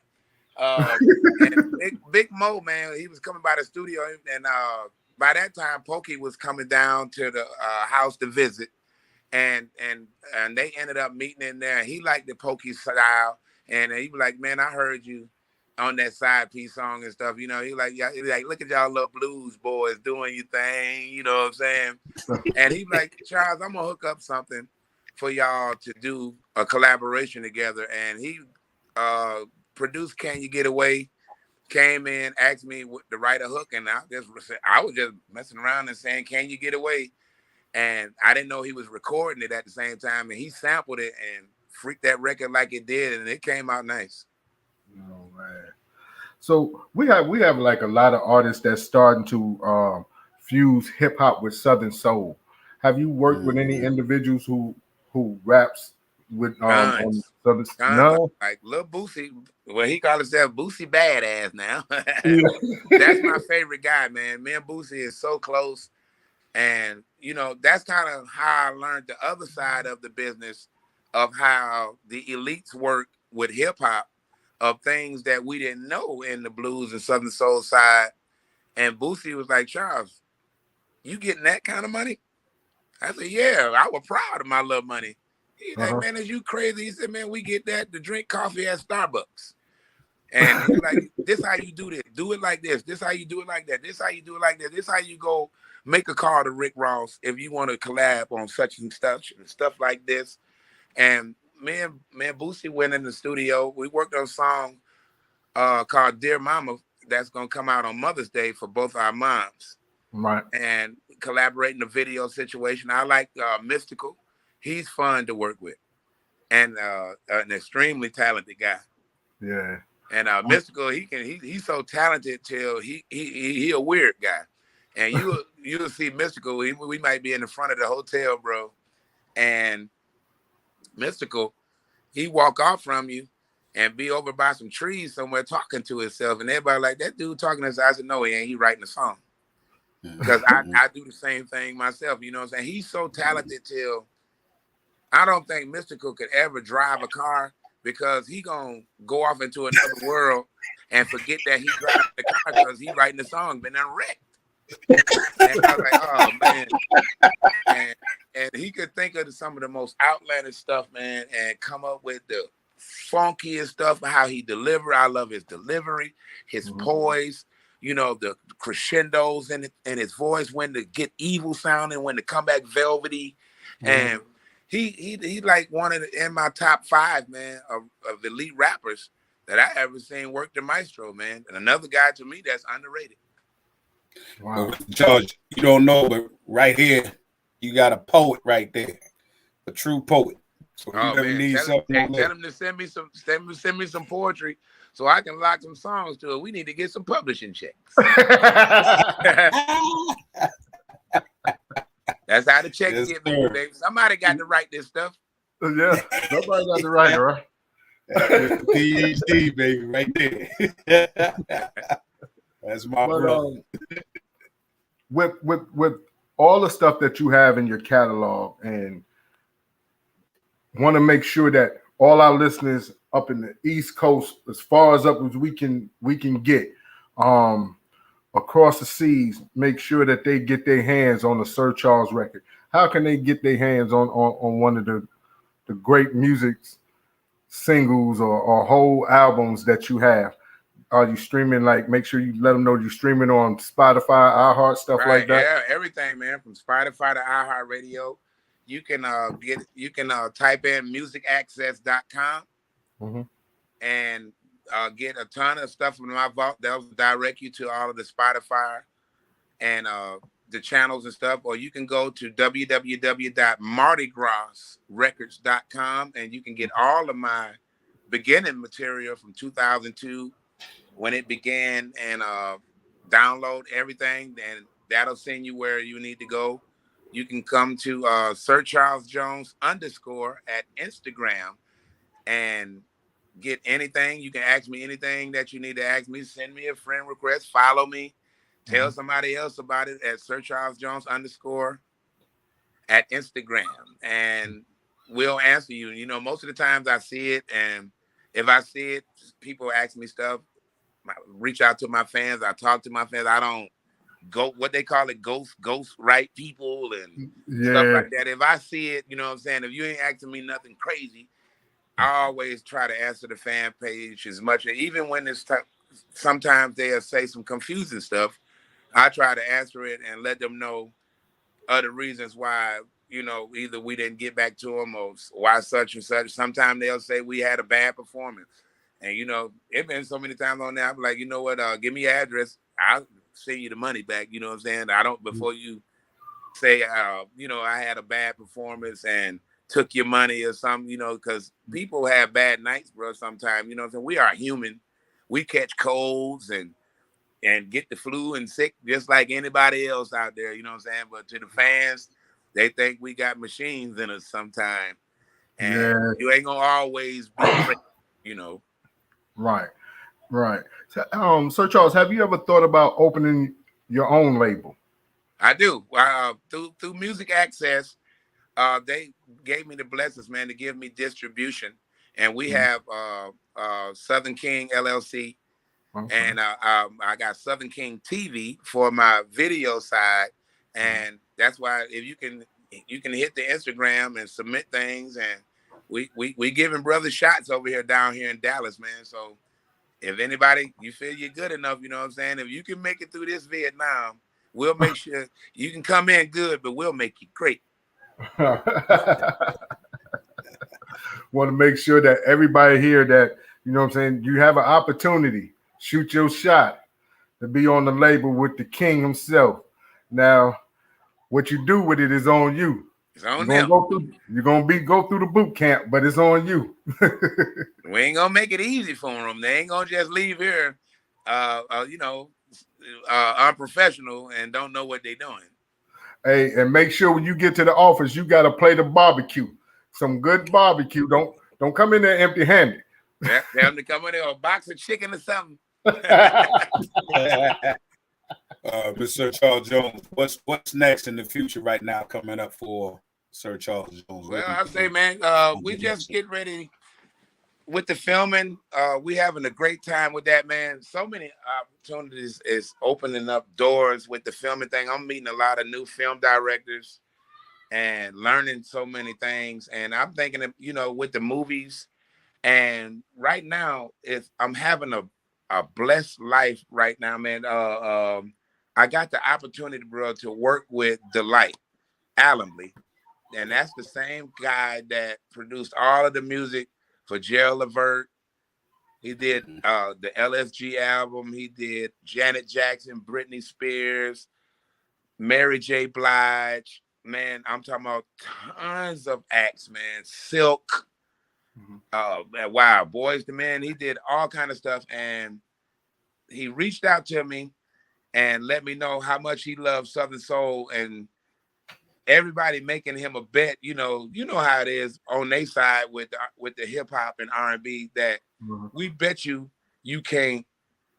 And Big Mo, man, he was coming by the studio, and by that time, Pokey was coming down to the house to visit, and they ended up meeting in there. He liked the Pokey style, and he was like, "Man, I heard you on that side piece song and stuff." You know, he like, "Look at y'all little blues boys doing your thing." You know what I'm saying? And he like, "Charles, I'm gonna hook up something for y'all to do a collaboration together." And he produced "Can You Get Away," came in, asked me to write a hook, and I was just messing around and saying, "Can you get away?" And I didn't know he was recording it at the same time, and he sampled it and freaked that record like it did, and it came out nice. Oh man! So we have like a lot of artists that's starting to fuse hip hop with Southern soul. Have you worked with any individuals who raps with on Southern? No, like Lil Boosie. Well, he called himself Boosie Badass now. That's my favorite guy, man. Me and Boosie is so close. And, you know, that's kind of how I learned the other side of the business of how the elites work with hip hop, of things that we didn't know in the blues and Southern soul side. And Boosie was like, "Charles, you getting that kind of money?" I said, "Yeah, I was proud of my little money." He's like, "Man, is you crazy?" He said, "Man, we get that to drink coffee at Starbucks." And he's like, "This how you do this. Do it like this. This how you do it like that. This how you do it like that. This how you go make a call to Rick Ross if you want to collab on such and stuff like this." And me and Boosie went in the studio. We worked on a song called "Dear Mama" that's gonna come out on Mother's Day for both our moms. Right. and collaborate in a video situation. I like Mystical. He's fun to work with, and an extremely talented guy. Yeah. And Mystical, he's so talented till he a weird guy, and you'll see Mystical. We might be in the front of the hotel, bro, and Mystical, he walk off from you and be over by some trees somewhere talking to himself, and everybody like, that dude talking to us. I said, no, he ain't. He writing a song. Because I do the same thing myself. You know what I'm saying? He's so talented till I don't think Mystical could ever drive a car, because he gonna go off into another world and forget that he driving the car because he writing the song, been wrecked. And I was like, oh man. And he could think of some of the most outlandish stuff, man, and come up with the funkiest stuff, how he deliver. I love his delivery, his poise, you know, the crescendos in his voice, when to get evil sounding, when to come back velvety. And he like one of in my top 5, man, of elite rappers that I ever seen work the maestro, man. And another guy to me that's underrated. Wow. George, you don't know, but right here, you got a poet right there, a true poet. So Oh man, need tell him to send me some poetry so I can lock some songs to it. We need to get some publishing checks. That's how the checks get moved, baby. Somebody got to write this stuff. Yeah, somebody got to write it, right? PhD, baby, right there. That's my brother. With all the stuff that you have in your catalog, and want to make sure that all our listeners up in the East Coast, as far as up as we can get, across the seas, make sure that they get their hands on the Sir Charles record. How can they get their hands on one of the great music singles or whole albums that you have? Are you streaming? Like, make sure you let them know you're streaming on Spotify, iHeart, stuff like that. Yeah, everything, man, from Spotify to iHeartRadio. You can type in musicaccess.com and get a ton of stuff from my vault. They'll direct you to all of the Spotify and the channels and stuff. Or you can go to www.mardigras.records.com and you can get all of my beginning material from 2002 when it began, and download everything, and that'll send you where you need to go. You can come to Sir Charles Jones _ at Instagram and get anything. You can ask me anything that you need to ask me. Send me a friend request. Follow me. Tell somebody else about it at Sir Charles Jones _ at Instagram, and we'll answer you. You know, most of the times I see it, and if I see it, people ask me stuff. Reach out to my fans. I talk to my fans. I don't go what they call it ghost right people and stuff like that. If I see it, you know what I'm saying? If you ain't asking me nothing crazy, I always try to answer the fan page as much. Even when it's sometimes they'll say some confusing stuff, I try to answer it and let them know other reasons why, you know, either we didn't get back to them or why such and such. Sometimes they'll say we had a bad performance. And, you know, it's been so many times on there, I'm like, you know what, give me your address. I'll send you the money back. You know what I'm saying? I don't, before you say, you know, I had a bad performance and took your money or something, you know, because people have bad nights, bro, sometimes. You know what I'm saying? We are human. We catch colds and get the flu and sick just like anybody else out there, you know what I'm saying? But to the fans, they think we got machines in us sometime. And you ain't going to always be great, you know. Right. So, Sir Charles, have you ever thought about opening your own label? I do. Through Music Access, they gave me the blessings, man, to give me distribution, and we have Southern King LLC, and I got Southern King TV for my video side, and that's why if you can hit the Instagram and submit things, and we giving brothers shots over here down here in Dallas, man. So if anybody, you feel you're good enough, you know what I'm saying? If you can make it through this Vietnam, we'll make sure you can come in good, but we'll make you great. Want to make sure that everybody here that, you know what I'm saying, you have an opportunity, shoot your shot to be on the label with the king himself. Now, what you do with it is on you. It's on You're them. gonna go through the boot camp, but it's on you. We ain't gonna make it easy for them. They ain't gonna just leave here, unprofessional and don't know what they're doing. Hey, and make sure when you get to the office, you got to plate of barbecue, some good barbecue. Don't come in there empty-handed. Tell them to come in there with a box of chicken or something. Mr. Charles Jones, what's next in the future right now coming up for Sir Charles Jones? Well, I say, man, we just get ready with the filming. We having a great time with that, man. So many opportunities is opening up doors with the filming thing. I'm meeting a lot of new film directors and learning so many things. And I'm thinking of, with the movies. And right now, I'm having a blessed life right now, man. I got the opportunity, bro, to work with Delight Allenby. And that's the same guy that produced all of the music for Gerald Levert. He did the LSG album. He did Janet Jackson, Britney Spears, Mary J. Blige. Man, I'm talking about tons of acts, man. Silk. Wow, Boys to Men. He did all kind of stuff. And he reached out to me and let me know how much he loved Southern Soul, and everybody making him a bet. You know how it is on their side with the hip hop and R&B that we bet you can't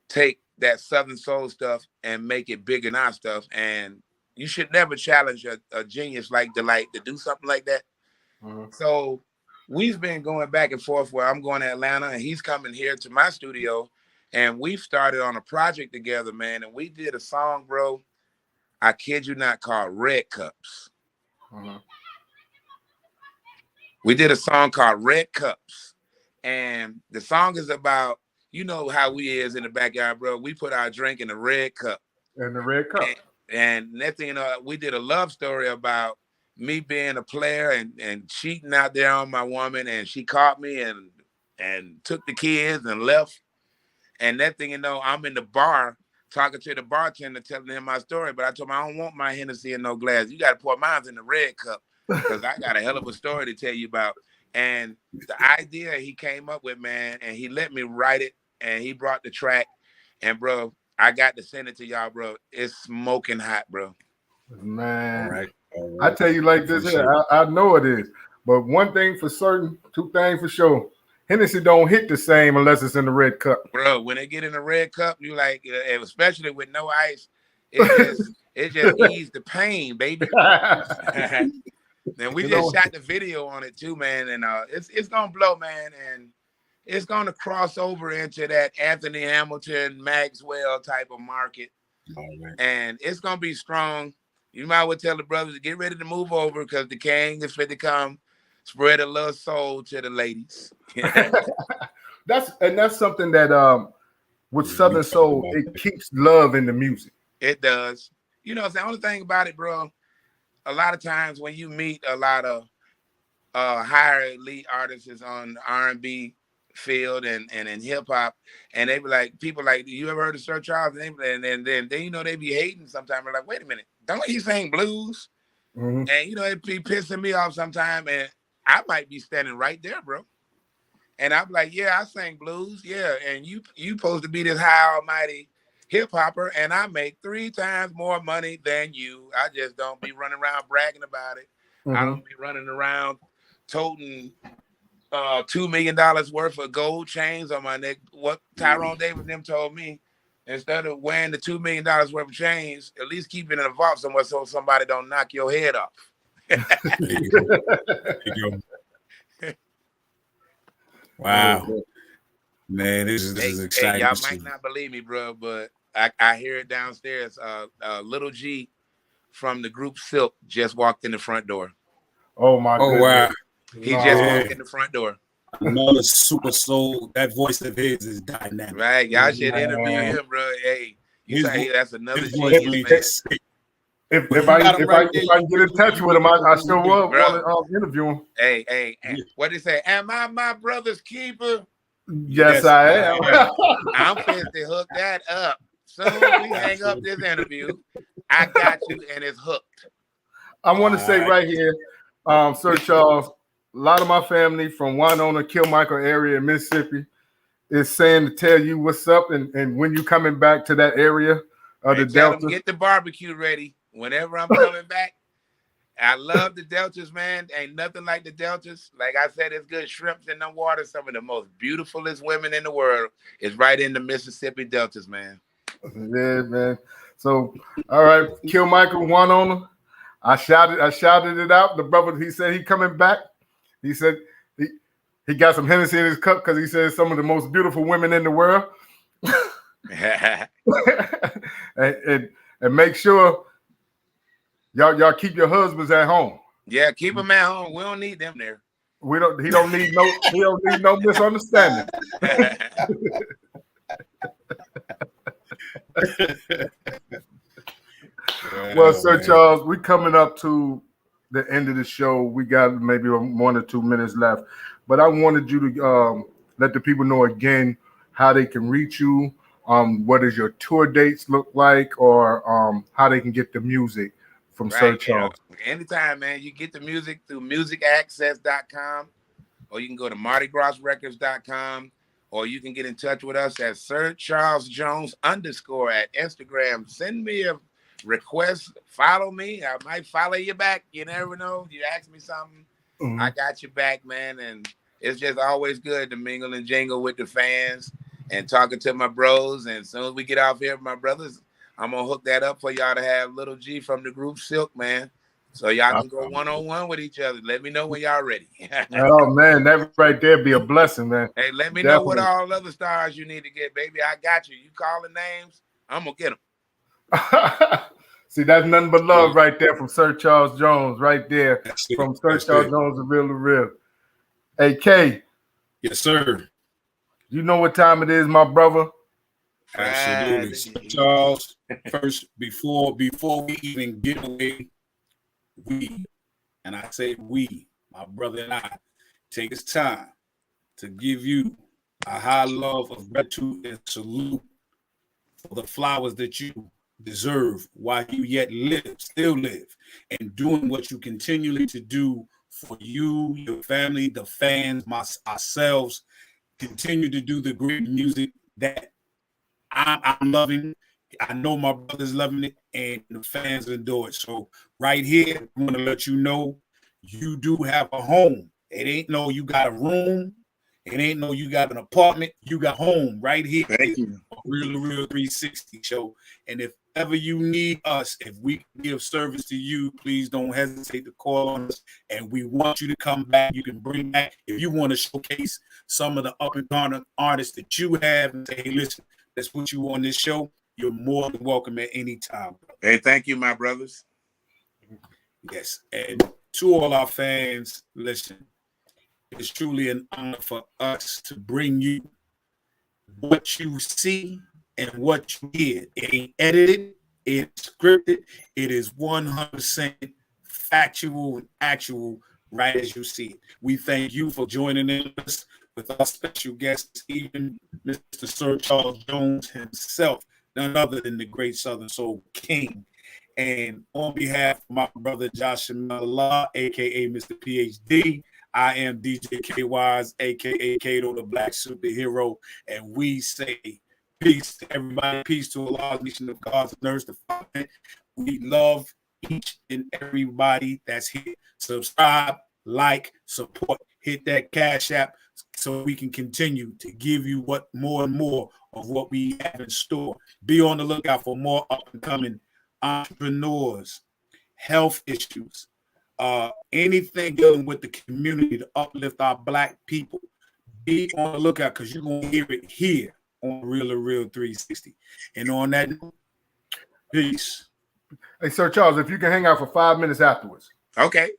take that Southern Soul stuff and make it bigger than our stuff. And you should never challenge a genius like Delight to do something like that. So we've been going back and forth where I'm going to Atlanta and he's coming here to my studio. And we've started on a project together, man. And we did a song, bro, I kid you not, called Red Cups. We did a song called Red Cups. And the song is about, how we is in the backyard, bro. We put our drink in a red cup. In the red cup. And next thing you know, we did a love story about me being a player and cheating out there on my woman. And she caught me and took the kids and left. And that thing, I'm in the bar talking to the bartender, telling him my story. But I told him, I don't want my Hennessy in no glass. You got to pour mine in the red cup because I got a hell of a story to tell you about. And the idea he came up with, man, and he let me write it, and he brought the track. And, bro, I got to send it to y'all, bro. It's smoking hot, bro. Man, All right. I tell you like this here, I know it is. But one thing for certain, two things for sure. Hennessy don't hit the same unless it's in the red cup. Bro, when they get in the red cup, you like, especially with no ice, it just ease the pain, baby. And we just shot the video on it too, man. And it's gonna blow, man. And it's gonna cross over into that Anthony Hamilton, Maxwell type of market. And it's gonna be strong. You might well tell the brothers to get ready to move over because the king is fit to come. Spread a little soul to the ladies. That's something that with Southern Soul, it keeps love in the music. It does. The only thing about it, bro, a lot of times when you meet a lot of higher elite artists on the R&B field and in hip hop, and they be like, people like, you ever heard of Sir Charles? And then they be hating sometimes. They're like, wait a minute, don't he sing blues? And it be pissing me off sometimes, and I might be standing right there, bro. And I'm like, yeah, I sing blues, yeah. And you supposed to be this high almighty hip hopper, and I make 3 times more money than you. I just don't be running around bragging about it. I don't be running around toting $2 million worth of gold chains on my neck. What Tyrone Davis and them told me, instead of wearing the $2 million worth of chains, at least keep it in a vault somewhere so somebody don't knock your head off. There you go. Wow, man, this is exciting. Y'all might not believe me, bro, but I hear it downstairs. Little G from the group Silk just walked in the front door. Oh my goodness. Wow, he just walked in the front door. Another super soul. That voice of his is dynamic. Right, y'all should interview him, bro. Hey, you say that's another genius, man. If I get in touch with him, I still will want to interview him. Hey, what did he say? Am I my brother's keeper? Yes, I am. I'm fit to hook that up. So we hang up this interview. I got you, and it's hooked. I want to say right here, Sir Charles, a lot of my family from Winona, Kilmichael area in Mississippi is saying to tell you what's up and when you coming back to that area of the Tell them Delta. get the barbecue ready whenever I'm coming back. I love the Deltas, man. Ain't nothing like the Deltas. Like I said, it's good shrimps in the water. Some of the most beautifulest women in the world is right in the Mississippi Deltas, man. Yeah, man. So, all right, Kilmichael, Winona. I shouted it out. The brother, he said he coming back. He said he got some Hennessy in his cup because he said some of the most beautiful women in the world. and make sure y'all keep your husbands at home. Yeah, keep them at home. We don't need them there. He don't need no misunderstanding. Well, Sir Charles, we coming up to the end of the show. We got maybe 1 or 2 minutes left, but I wanted you to let the people know again how they can reach you. What does your tour dates look like, or how they can get the music from Sir Charles? Anytime, man. You get the music through musicaccess.com, or you can go to mardigras.records.com, or you can get in touch with us at Sir Charles Jones _ at Instagram. Send me a request, follow me. I might follow you back. You never know. You ask me something, I got your back, man. And it's just always good to mingle and jingle with the fans and talking to my bros. And as soon as we get off here, my brothers, I'm gonna hook that up for y'all to have Little G from the group Silk, man. So y'all can go one-on-one with each other. Let me know when y'all ready. Oh man, that right there be a blessing, man. Hey, let me know what all other stars you need to get, baby. I got you. You call the names, I'm gonna get them. See, that's nothing but love right there from Sir Charles Jones, right there from Sir Charles Jones, the real. Hey, K. Yes, sir. You know what time it is, my brother? Absolutely. Sir Charles, first, before we even get away, and I say we, my brother and I, take this time to give you a high love of gratitude and salute for the flowers that you deserve while you yet still live, and doing what you continually to do for you, your family, the fans, ourselves. Continue to do the great music that I'm loving. I know my brother's loving it, and the fans adore it. So right here, I'm going to let you know you do have a home. It ain't no you got a room. It ain't no you got an apartment. You got home right here. Thank you. Real 360 show. And if ever you need us, if we can give service to you, please don't hesitate to call on us. And we want you to come back. You can bring back, if you want to showcase some of the up-and-coming artists that you have and say, hey, listen, let's put you on this show. You're more than welcome at any time. Hey, thank you, my brothers. Yes. And to all our fans, listen, it's truly an honor for us to bring you what you see and what you hear. It ain't edited, it's scripted, it is 100% factual and actual, right as you see it. We thank you for joining us with our special guest, even Mr. Sir Charles Jones himself, none other than the great Southern Soul King. And on behalf of my brother Josh Shamala, aka Mr. PhD, I am DJ K-Wise, aka Kato, the Black Superhero, and we say peace to everybody, peace to Allah, nation of God's nurse, the Father. We love each and everybody that's here. Subscribe, like, support, hit that Cash App so we can continue to give you what more and more of what we have in store. Be on the lookout for more up-and-coming entrepreneurs, health issues, anything dealing with the community to uplift our Black people. Be on the lookout because you're going to hear it here on Real 360. And on that, peace. Hey, Sir Charles, if you can hang out for 5 minutes afterwards. Okay.